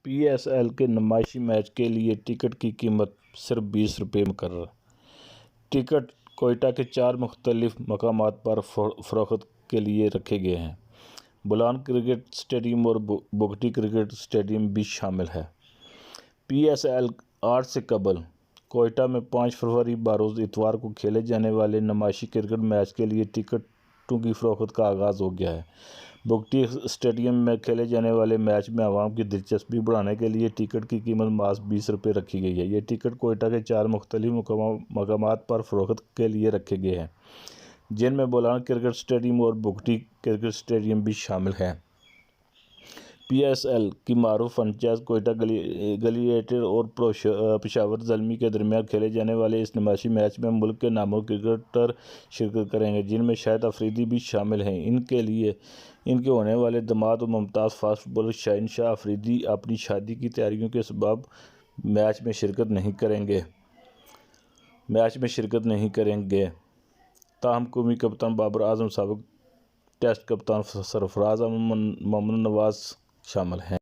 P S L کے نمائشی match کے لیے ٹکٹ کی قیمت صرف 20 روپے مقرر۔ ٹکٹ کوئٹہ کے 4 مختلف مقامات پر فروخت کے لیے رکھے گئے ہیں۔ بولان کرکٹ اسٹیڈیم اور بگٹی کرکٹ اسٹیڈیم بھی شامل ہے۔ پی ایس ایل 8 سے قبل کوئٹہ میں 5 فروری بروز اتوار کو کھیلے جانے والے نمائشی کرکٹ میچ کے لیے ٹکٹوں کی فروخت کا آغاز ہو گیا ہے۔ بگٹی اسٹیڈیم میں کھیلے جانے والے میچ میں عوام کی دلچسپی بڑھانے کے لیے ٹکٹ کی قیمت محض 20 روپے رکھی گئی ہے۔ یہ ٹکٹ کوئٹہ کے 4 مختلف مقامات پر فروخت کے لیے رکھے گئے ہیں، جن میں بولان کرکٹ اسٹیڈیم اور بگٹی کرکٹ اسٹیڈیم بھی شامل ہیں۔ پی ایس ایل کی معروف فرنچائز کوئٹہ گلیڈیٹر اور پشاور زلمی کے درمیان کھیلے جانے والے اس نمائشی میچ میں ملک کے نامور کرکٹر شرکت کریں گے، جن میں شاہد افریدی بھی شامل ہیں۔ ان کے ہونے والے داماد اور ممتاز فاسٹ بالر شاہین شاہ افریدی اپنی شادی کی تیاریوں کے سبب میچ میں شرکت نہیں کریں گے، تاہم قومی کپتان بابر اعظم، سابق ٹیسٹ کپتان سرفراز احمد، محمد نواز شامل ہیں۔